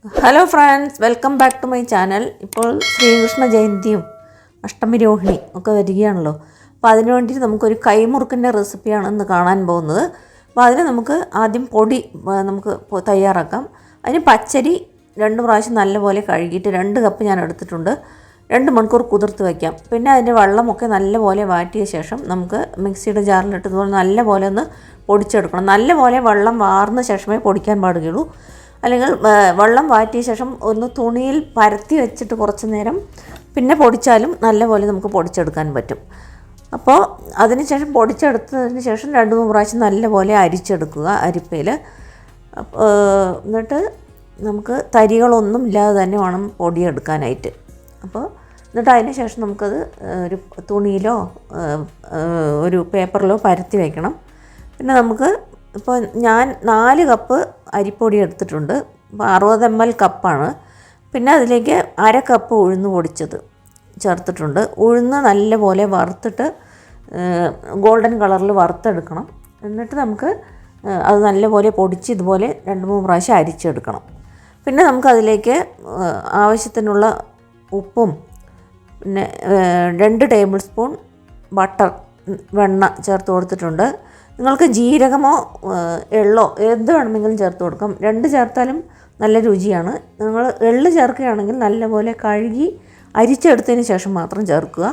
Hello friends, welcome back to my channel. ഇപ്പോൾ ശ്രീകൃഷ്ണ ജയന്തിയും അഷ്ടമി രോഹിണി ഒക്കെ വരികയാണല്ലോ. അപ്പോൾ അതിനു വേണ്ടിയിട്ട് നമുക്കൊരു കൈമുറുക്കിൻ്റെ റെസിപ്പിയാണ് ഇന്ന് കാണാൻ പോകുന്നത്. അപ്പോൾ അതിന് നമുക്ക് ആദ്യം പൊടി നമുക്ക് തയ്യാറാക്കാം. അതിന് പച്ചരി 2 പ്രാവശ്യം നല്ലപോലെ കഴുകിയിട്ട് 2 കപ്പ് ഞാൻ എടുത്തിട്ടുണ്ട്. 2 മണിക്കൂർ കുതിർത്ത് വയ്ക്കാം. പിന്നെ അതിൻ്റെ വെള്ളമൊക്കെ നല്ലപോലെ വാറ്റിയ ശേഷം നമുക്ക് മിക്സിയുടെ ജാറിലിട്ട് ഇതുപോലെ നല്ലപോലെ ഒന്ന് പൊടിച്ചെടുക്കണം. നല്ലപോലെ വെള്ളം വാർന്ന ശേഷമേ പൊടിക്കാൻ പാടുകയുള്ളൂ. അല്ലെങ്കിൽ വെള്ളം വാറ്റിയ ശേഷം ഒന്ന് തുണിയിൽ പരത്തി വെച്ചിട്ട് കുറച്ച് നേരം പിന്നെ പൊടിച്ചാലും നല്ലപോലെ നമുക്ക് പൊടിച്ചെടുക്കാൻ പറ്റും. അപ്പോൾ അതിനുശേഷം പൊടിച്ചെടുത്തതിന് ശേഷം 2-3 പ്രാവശ്യം നല്ലപോലെ അരിച്ചെടുക്കുക അരിപ്പയിൽ. എന്നിട്ട് നമുക്ക് തരികളൊന്നും ഇല്ലാതെ തന്നെ വേണം പൊടിയെടുക്കാനായിട്ട്. അപ്പോൾ എന്നിട്ട് അതിന് ശേഷം നമുക്കത് ഒരു തുണിയിലോ ഒരു പേപ്പറിലോ പരത്തി വയ്ക്കണം. പിന്നെ നമുക്ക് ഇപ്പോൾ ഞാൻ 4 കപ്പ് അരിപ്പൊടി എടുത്തിട്ടുണ്ട്. അപ്പോൾ 60 ml കപ്പാണ്. പിന്നെ അതിലേക്ക് 1/2 കപ്പ് ഉഴുന്ന് പൊടിച്ചത് ചേർത്തിട്ടുണ്ട്. ഉഴുന്ന് നല്ലപോലെ വറുത്തിട്ട് ഗോൾഡൻ കളറിൽ വറുത്തെടുക്കണം. എന്നിട്ട് നമുക്ക് അത് നല്ലപോലെ പൊടിച്ച് ഇതുപോലെ 2-3 പ്രാവശ്യം അരിച്ചെടുക്കണം. പിന്നെ നമുക്കതിലേക്ക് ആവശ്യത്തിനുള്ള ഉപ്പും പിന്നെ 2 ടേബിൾ സ്പൂൺ ബട്ടർ വെണ്ണ ചേർത്ത് കൊടുത്തിട്ടുണ്ട്. നിങ്ങൾക്ക് ജീരകമോ എള്ളോ എന്ത് വേണമെങ്കിലും ചേർത്ത് കൊടുക്കാം. 2 ചേർത്താലും നല്ല രുചിയാണ്. നിങ്ങൾ എള്ള് ചേർക്കുകയാണെങ്കിൽ നല്ലപോലെ കഴുകി അരിച്ചെടുത്തതിന് ശേഷം മാത്രം ചേർക്കുക.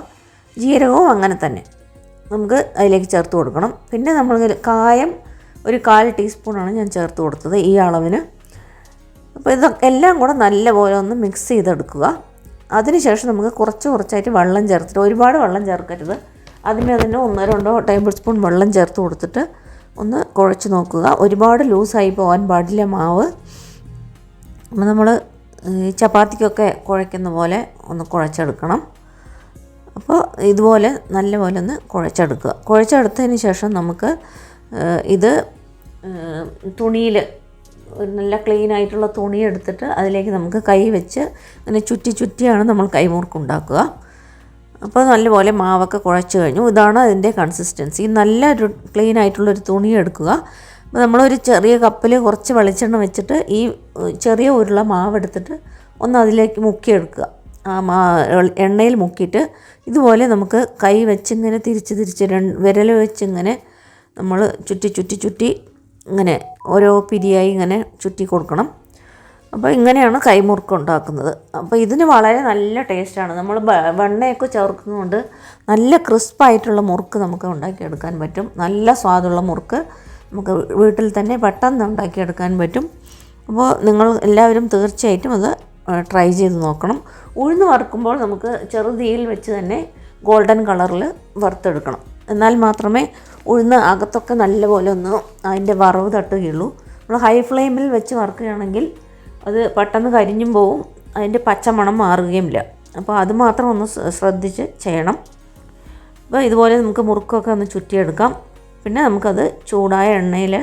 ജീരകവും അങ്ങനെ തന്നെ നമുക്ക് അതിലേക്ക് ചേർത്ത് കൊടുക്കണം. പിന്നെ നമ്മൾ കായം ഒരു 1/4 ടീസ്പൂണാണ് ഞാൻ ചേർത്ത് കൊടുത്തത് ഈ അളവിന്. അപ്പോൾ ഇതെല്ലാം കൂടെ നല്ലപോലെ ഒന്ന് മിക്സ് ചെയ്തെടുക്കുക. അതിനുശേഷം നമുക്ക് കുറച്ചായിട്ട് വെള്ളം ചേർത്തിട്ട്, ഒരുപാട് വെള്ളം ചേർക്കരുത്. അതിന് 1-2 ടേബിൾ സ്പൂൺ വെള്ളം ചേർത്ത് കൊടുത്തിട്ട് ഒന്ന് കുഴച്ച് നോക്കുക. ഒരുപാട് ലൂസായി പോകാൻ പാടില്ല മാവ്. അപ്പോൾ നമ്മൾ ചപ്പാത്തിക്കൊക്കെ കുഴയ്ക്കുന്ന പോലെ ഒന്ന് കുഴച്ചെടുക്കണം. അപ്പോൾ ഇതുപോലെ നല്ലപോലെ ഒന്ന് കുഴച്ചെടുക്കുക. കുഴച്ചെടുത്തതിന് ശേഷം നമുക്ക് ഇത് തുണിയിൽ നല്ല ക്ലീൻ ആയിട്ടുള്ള തുണി എടുത്തിട്ട് അതിലേക്ക് നമുക്ക് കൈ വെച്ച് അങ്ങനെ ചുറ്റിയാണ് നമ്മൾ കൈമുറുക്കുണ്ടാക്കുക. അപ്പോൾ നല്ലപോലെ മാവൊക്കെ കുഴച്ച് കഴിഞ്ഞു. ഇതാണ് അതിൻ്റെ കൺസിസ്റ്റൻസി. നല്ലൊരു ക്ലീൻ ആയിട്ടുള്ളൊരു തുണി എടുക്കുക. അപ്പോൾ നമ്മളൊരു ചെറിയ കപ്പിൽ കുറച്ച് വെളിച്ചെണ്ണ വെച്ചിട്ട് ഈ ചെറിയ ഉരുള മാവെടുത്തിട്ട് ഒന്ന് അതിലേക്ക് മുക്കിയെടുക്കുക. ആ എണ്ണയിൽ മുക്കിയിട്ട് ഇതുപോലെ നമുക്ക് കൈ വെച്ചിങ്ങനെ തിരിച്ച് വിരൽ വെച്ചിങ്ങനെ നമ്മൾ ചുറ്റി ഇങ്ങനെ ഓരോ പിരിയായി ഇങ്ങനെ ചുറ്റി കൊടുക്കണം. അപ്പോൾ ഇങ്ങനെയാണ് കൈമുറുക്ക് ഉണ്ടാക്കുന്നത്. അപ്പോൾ ഇതിന് വളരെ നല്ല ടേസ്റ്റാണ്. നമ്മൾ വെണ്ണയൊക്കെ ചേർക്കുന്നതുകൊണ്ട് നല്ല ക്രിസ്പായിട്ടുള്ള മുറുക്ക് നമുക്ക് ഉണ്ടാക്കിയെടുക്കാൻ പറ്റും. നല്ല സ്വാദുള്ള മുറുക്ക് നമുക്ക് വീട്ടിൽ തന്നെ പെട്ടെന്ന് ഉണ്ടാക്കിയെടുക്കാൻ പറ്റും. അപ്പോൾ നിങ്ങൾ എല്ലാവരും തീർച്ചയായിട്ടും അത് ട്രൈ ചെയ്ത് നോക്കണം. ഉഴുന്ന് വറുക്കുമ്പോൾ നമുക്ക് ചെറുതീയിൽ വെച്ച് തന്നെ ഗോൾഡൻ കളറിൽ വറുത്തെടുക്കണം. എന്നാൽ മാത്രമേ ഉഴുന്ന് അകത്തൊക്കെ നല്ലപോലെ ഒന്ന് അതിൻ്റെ വറവ് തട്ടുകയുള്ളൂ. നമ്മൾ ഹൈ ഫ്ലെയിമിൽ വെച്ച് വറുക്കുകയാണെങ്കിൽ അത് പെട്ടെന്ന് കരിഞ്ഞും പോവും, അതിൻ്റെ പച്ചമണം മാറുകയുമില്ല. അപ്പോൾ അത് മാത്രം ഒന്ന് ശ്രദ്ധിച്ച് ചെയ്യണം. അപ്പോൾ ഇതുപോലെ നമുക്ക് മുറുക്കൊക്കെ ഒന്ന് ചുറ്റിയെടുക്കാം. പിന്നെ നമുക്കത് ചൂടായ എണ്ണയിൽ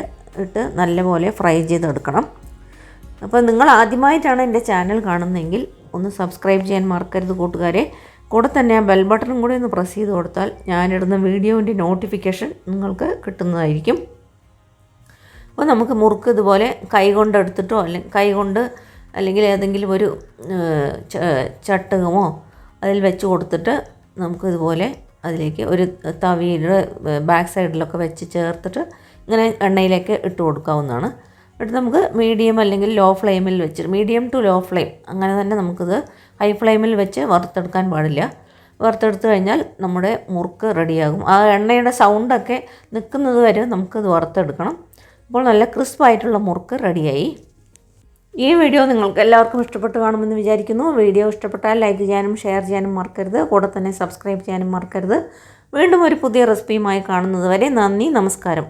ഇട്ട് നല്ലപോലെ ഫ്രൈ ചെയ്തെടുക്കണം. അപ്പോൾ നിങ്ങൾ ആദ്യമായിട്ടാണ് എൻ്റെ ചാനൽ കാണുന്നതെങ്കിൽ ഒന്ന് സബ്സ്ക്രൈബ് ചെയ്യാൻ മറക്കരുത് കൂട്ടുകാരെ. കൂടെ തന്നെ ആ ബെൽ ബട്ടണും കൂടി ഒന്ന് പ്രസ് ചെയ്ത് കൊടുത്താൽ ഞാനിടുന്ന വീഡിയോൻ്റെ നോട്ടിഫിക്കേഷൻ നിങ്ങൾക്ക് കിട്ടുന്നതായിരിക്കും. അപ്പോൾ നമുക്ക് മുറുക്ക് ഇതുപോലെ കൈകൊണ്ട് എടുത്തിട്ടോ അല്ലെങ്കിൽ ഏതെങ്കിലും ഒരു ചട്ടുകമോ അതിൽ വെച്ച് കൊടുത്തിട്ട് നമുക്കിതുപോലെ അതിലേക്ക് ഒരു തവിയുടെ ബാക്ക് സൈഡിലൊക്കെ വെച്ച് ചേർത്തിട്ട് ഇങ്ങനെ എണ്ണയിലേക്ക് ഇട്ട് കൊടുക്കാവുന്നതാണ്. എന്നിട്ട് നമുക്ക് മീഡിയം അല്ലെങ്കിൽ ലോ ഫ്ലെയിമിൽ വെച്ച്, മീഡിയം ടു ലോ ഫ്ലെയിം അങ്ങനെ തന്നെ നമുക്കിത് ഹൈ ഫ്ലെയിമിൽ വെച്ച് വറുത്തെടുക്കാൻ പാടില്ല. വറുത്തെടുത്ത് കഴിഞ്ഞാൽ നമ്മുടെ മുറുക്ക് റെഡിയാകും. ആ എണ്ണയുടെ സൗണ്ടൊക്കെ നിൽക്കുന്നത് വരെ നമുക്കിത് വറുത്തെടുക്കണം. അപ്പോൾ നല്ല ക്രിസ്പായിട്ടുള്ള മുറുക്ക് റെഡിയായി. ഈ വീഡിയോ നിങ്ങൾക്ക് എല്ലാവർക്കും ഇഷ്ടപ്പെട്ട് കാണുമെന്ന് വിചാരിക്കുന്നു. വീഡിയോ ഇഷ്ടപ്പെട്ടാൽ ലൈക്ക് ചെയ്യാനും ഷെയർ ചെയ്യാനും മറക്കരുത്. കൂടെ തന്നെ സബ്സ്ക്രൈബ് ചെയ്യാനും മറക്കരുത്. വീണ്ടും ഒരു പുതിയ റെസിപ്പിയുമായി കാണുന്നത് വരെ നന്ദി, നമസ്കാരം.